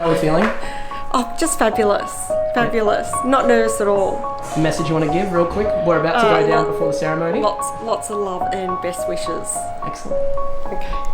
How are we feeling? Oh, just fabulous. Fabulous. Not nervous at all. A message you want to give real quick? We're about to go down before the ceremony. Lots of love and best wishes. Excellent. Okay.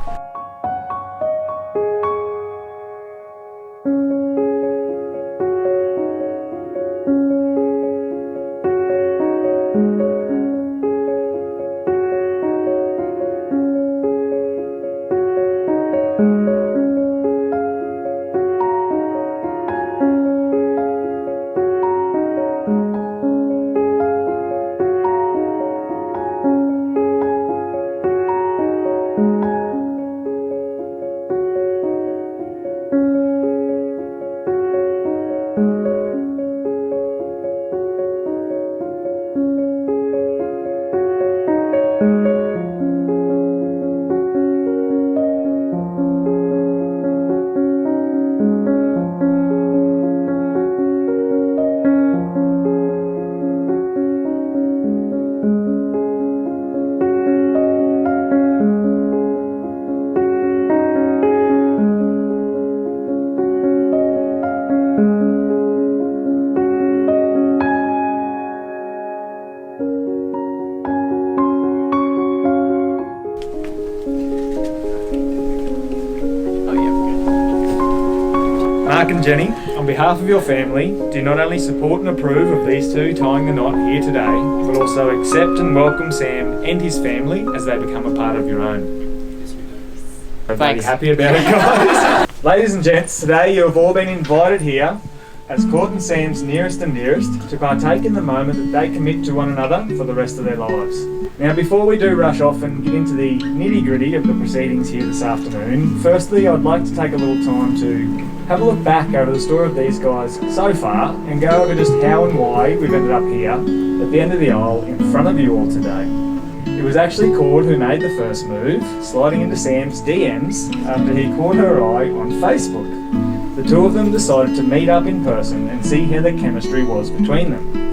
Mark and Jenny, on behalf of your family, do not only support and approve of these two tying the knot here today, but also accept and welcome Sam and his family as they become a part of your own. Everybody happy about it, guys? Ladies and gents, today you have all been invited here as Court and Sam's nearest and dearest to partake in the moment that they commit to one another for the rest of their lives. Now, before we do rush off and get into the nitty-gritty of the proceedings here this afternoon, firstly I'd like to take a little time to have a look back over the story of these guys so far and go over just how and why we've ended up here at the end of the aisle in front of you all today. It was actually Court who made the first move, sliding into Sam's DMs after he caught her eye on Facebook. The two of them decided to meet up in person and see how the chemistry was between them.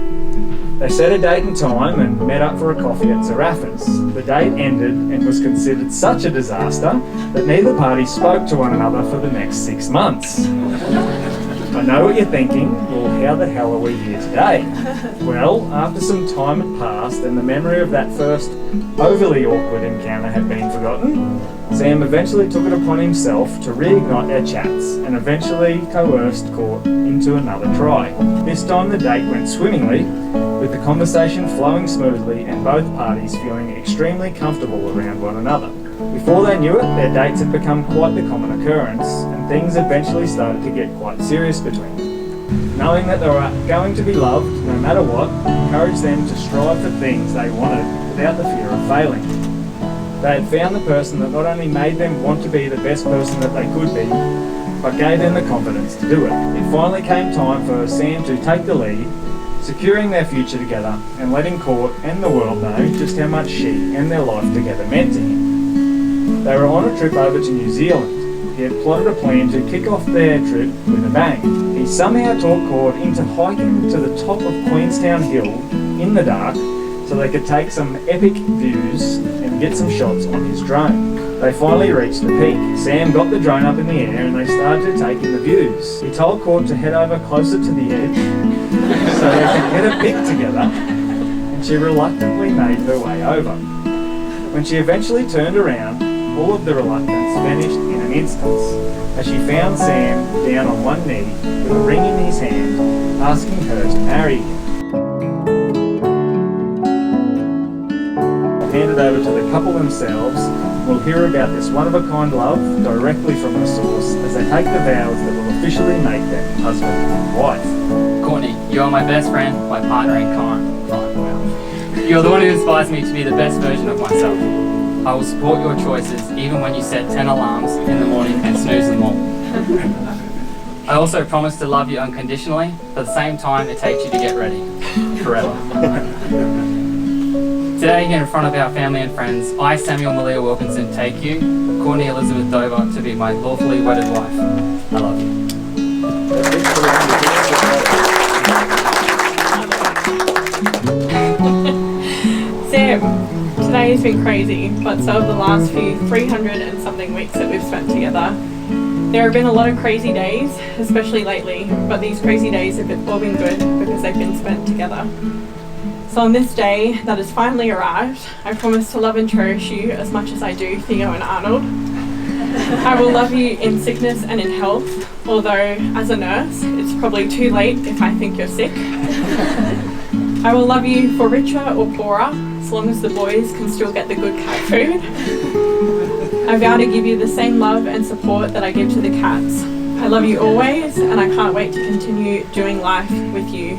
They set a date and time and met up for a coffee at Zaraffa's. The date ended and was considered such a disaster that neither party spoke to one another for the next 6 months. I know what you're thinking, well, how the hell are we here today? Well, after some time had passed and the memory of that first overly awkward encounter had been forgotten, Sam eventually took it upon himself to reignite their chats and eventually coerced Court into another try. This time the date went swimmingly, with the conversation flowing smoothly and both parties feeling extremely comfortable around one another. Before they knew it, their dates had become quite the common occurrence, and things eventually started to get quite serious between them. Knowing that they were going to be loved no matter what, encouraged them to strive for things they wanted without the fear of failing. They had found the person that not only made them want to be the best person that they could be, but gave them the confidence to do it. It finally came time for Sam to take the lead, securing their future together and letting Court and the world know just how much she and their life together meant to him. They were on a trip over to New Zealand. He had plotted a plan to kick off their trip with a bang. He somehow talked Court into hiking to the top of Queenstown Hill in the dark so they could take some epic views and get some shots on his drone. They finally reached the peak. Sam got the drone up in the air and they started to take in the views. He told Court to head over closer to the edge so they could get a pic together, and she reluctantly made her way over. When she eventually turned around, all of the reluctance vanished in an instant as she found Sam down on one knee with a ring in his hand, asking her to marry him. Handed over to the couple themselves, we'll hear about this one-of-a-kind love directly from the source as they take the vows that will officially make them husband and wife. Courtney, you are my best friend, my partner in crime. You are the one who inspires me to be the best version of myself. I will support your choices even when you set 10 alarms in the morning and snooze them all. I also promise to love you unconditionally, but at the same time it takes you to get ready. Forever. Today, here in front of our family and friends, I, Samuel Malia Wilkinson, take you, Courtney Elizabeth Dover, to be my lawfully wedded wife. I love you. Sam, today has been crazy, but so have the last few 300 and something weeks that we've spent together. There have been a lot of crazy days, especially lately, but these crazy days have all been good because they've been spent together. So on this day that has finally arrived, I promise to love and cherish you as much as I do Theo and Arnold. I will love you in sickness and in health, although as a nurse, it's probably too late if I think you're sick. I will love you for richer or poorer, as long as the boys can still get the good cat food. I vow to give you the same love and support that I give to the cats. I love you always, and I can't wait to continue doing life with you.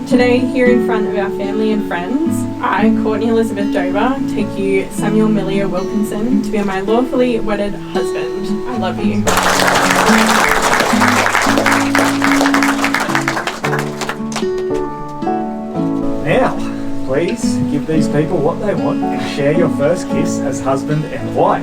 Today, here in front of our family and friends, I, Courtney Elizabeth Dover, take you, Samuel Millia Wilkinson, to be my lawfully wedded husband. I love you. Now, please give these people what they want and share your first kiss as husband and wife.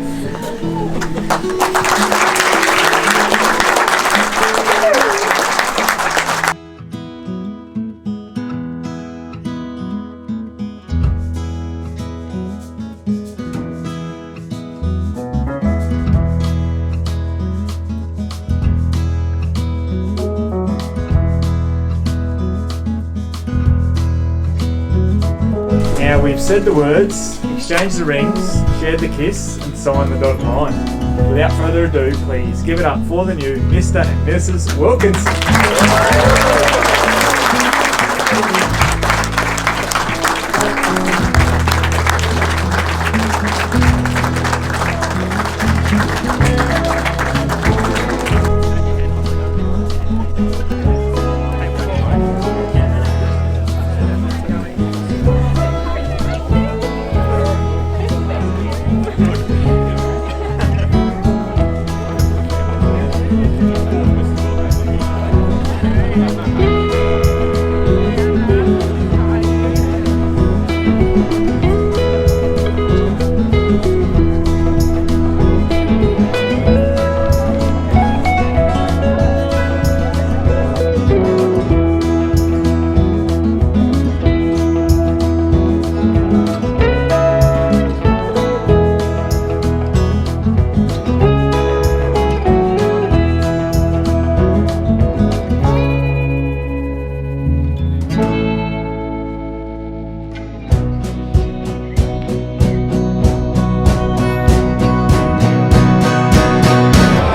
Now we've said the words, exchanged the rings, shared the kiss and signed the dotted line. Without further ado, please give it up for the new Mr. and Mrs. Wilkinson.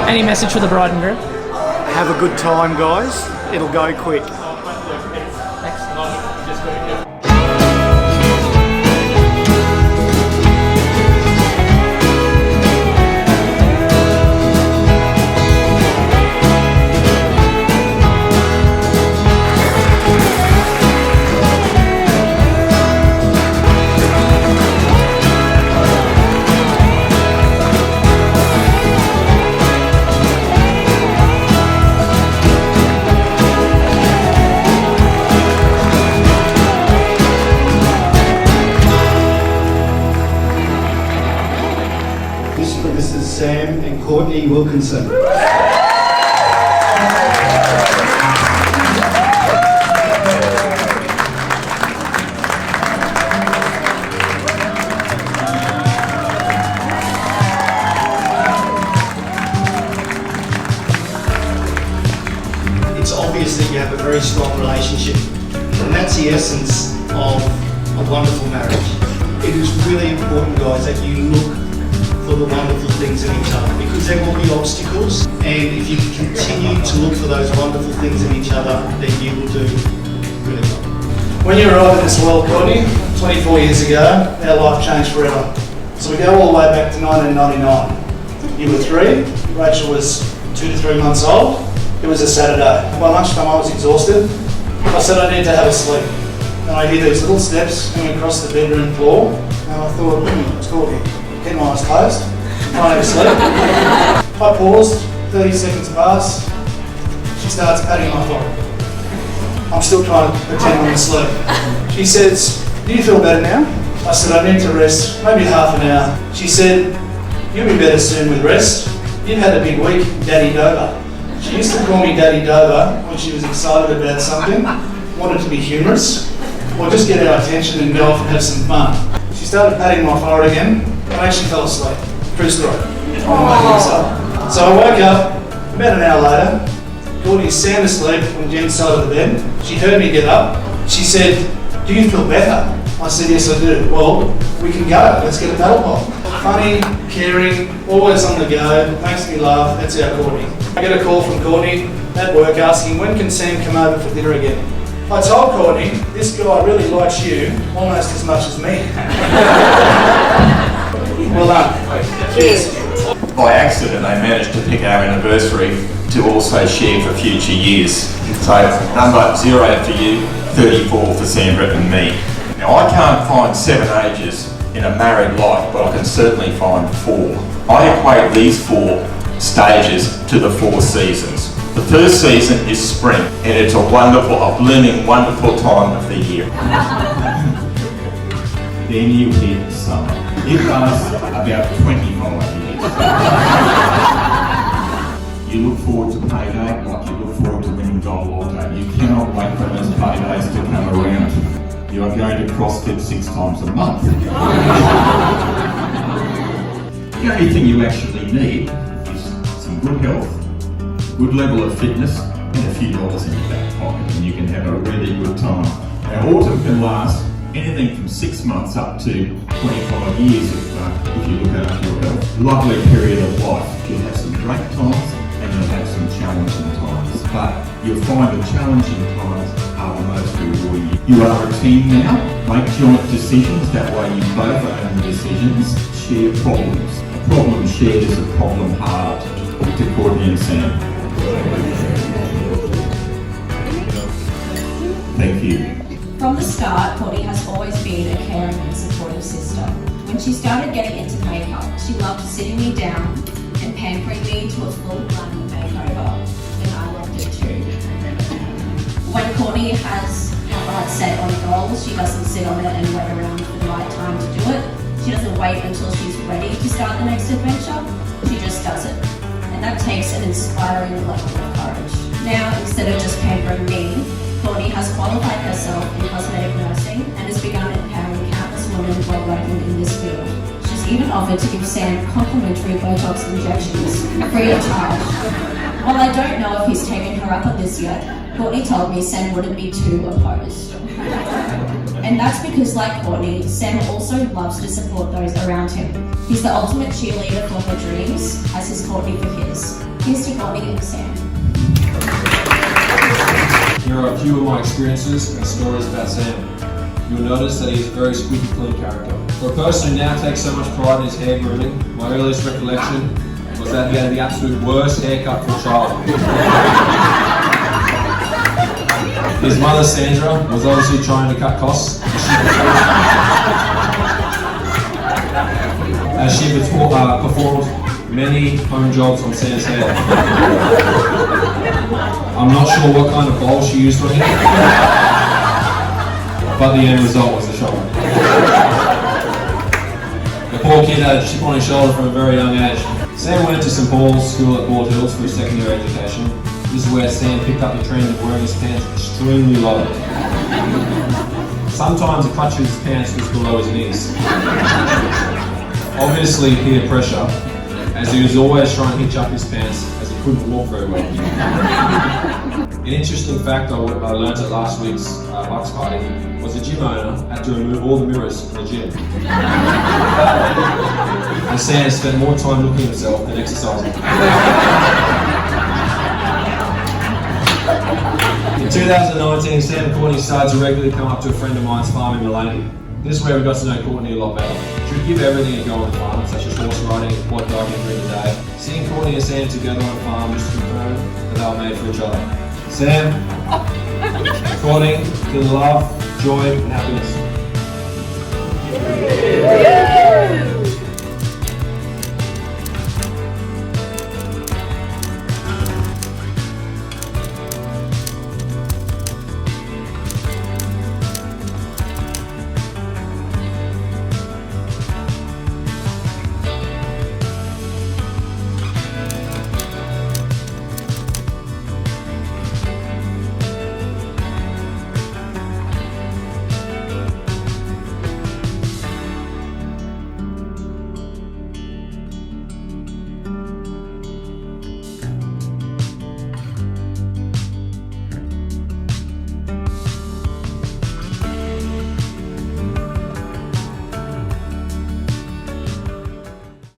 Any message for the bride and groom? Have a good time, guys. It'll go quick. This is Sam and Courtney Wilkinson. It's obvious that you have a very strong relationship, and that's the essence of a wonderful marriage. It is really important, guys, that you look for the wonderful things in each other, because there will be obstacles, and if you continue to look for those wonderful things in each other, then you will do really well. When you arrived in this world, Courtney, 24 years ago, our life changed forever. So we go all the way back to 1999. You were 3, Rachel was 2 to 3 months old. It was a Saturday. By lunchtime I was exhausted. I said I need to have a sleep. And I hear these little steps coming across the bedroom floor, and I thought, it's Courtney. Keep my eyes closed, trying to sleep. I paused, 30 seconds pass. She starts patting my forehead. I'm still trying to pretend I'm asleep. She says, do you feel better now? I said, I need to rest, maybe half an hour. She said, you'll be better soon with rest. You've had a big week, Daddy Dover. She used to call me Daddy Dover when she was excited about something, wanted to be humorous, or just get our attention and go off and have some fun. She started patting my forehead again. I actually fell asleep. True story. So I woke up, About an hour later, Courtney's sound asleep on Jen's side of the bed. She heard me get up. She said, "Do you feel better?" I said, "Yes, I do." "Well, we can go. Let's get a paddle pop." Funny, caring, always on the go, makes me laugh. That's our Courtney. I get a call from Courtney at work asking, "When can Sam come over for dinner again?" I told Courtney, "This guy really likes you almost as much as me." Well done. Cheers. By accident, they managed to pick our anniversary to also share for future years. So number 0 for you, 34 for Sandra and me. Now I can't find 7 ages in a married life, but I can certainly find 4. I equate these 4 stages to the 4 seasons. The first season is spring, and it's a blooming, wonderful time of the year. Then you hit summer. It lasts about 25 years. You look forward to payday like you look forward to winning Gold Lotto. You cannot wait for those paydays to come around. You are going to CrossFit 6 times a month. The only thing you actually need is some good health, good level of fitness, and a few dollars in your back pocket, and you can have a really good time. Now, autumn can last anything from 6 months up to 25 years if you look after your health. Lovely period of life. You'll have some great times and you'll have some challenging times. But you'll find the challenging times are the most rewarding. You are a team now. Make joint decisions. That way you both own the decisions. Share problems. A problem shared is a problem halved. To Courtney and Sam. Thank you. From the start, Courtney has always been a caring and supportive sister. When she started getting into makeup, she loved sitting me down and pampering me to a full-blown makeover, and I loved it too. When Courtney has her heart set on goals, she doesn't sit on it and wait around for the right time to do it. She doesn't wait until she's ready to start the next adventure. She just does it. And that takes an inspiring level of courage. Now, instead of just pampering me, Courtney has qualified herself in cosmetic nursing and has begun empowering countless women while working in this field. She's even offered to give Sam complimentary Botox injections, free of charge. While I don't know if he's taken her up on this yet, Courtney told me Sam wouldn't be too opposed. And that's because, like Courtney, Sam also loves to support those around him. He's the ultimate cheerleader for her dreams, as is Courtney for his. Here's to Courtney and Sam. Here are a few of my experiences and stories about Sam. You'll notice that he is a very squeaky clean character. For a person who now takes so much pride in his hair grooming, my earliest recollection was that he had the absolute worst haircut for a child. His mother Sandra was obviously trying to cut costs as she performed many home jobs on Sam's hair. I'm not sure what kind of bowl she used on him, but the end result was a shocker. The poor kid had a chip on his shoulder from a very young age. Sam went to St Paul's School at Bald Hills for his secondary education. This is where Sam picked up the trend of wearing his pants extremely low. Sometimes the clutch of his pants was below his knees. Obviously peer pressure, as he was always trying to hitch up his pants as he couldn't walk very well. An interesting fact I learned at last week's Bucks party was the gym owner had to remove all the mirrors from the gym. And Sam spent more time looking at himself than exercising. In 2019, Sam and Courtney started to regularly come up to a friend of mine's farm in Maid. This is where we got to know Courtney a lot better. She would give everything a go on the farm, such as horse riding and quad biking during the day. Seeing Courtney and Sam together on a farm just confirmed that they were made for each other. Sam, Courtney, feel love, joy, and happiness.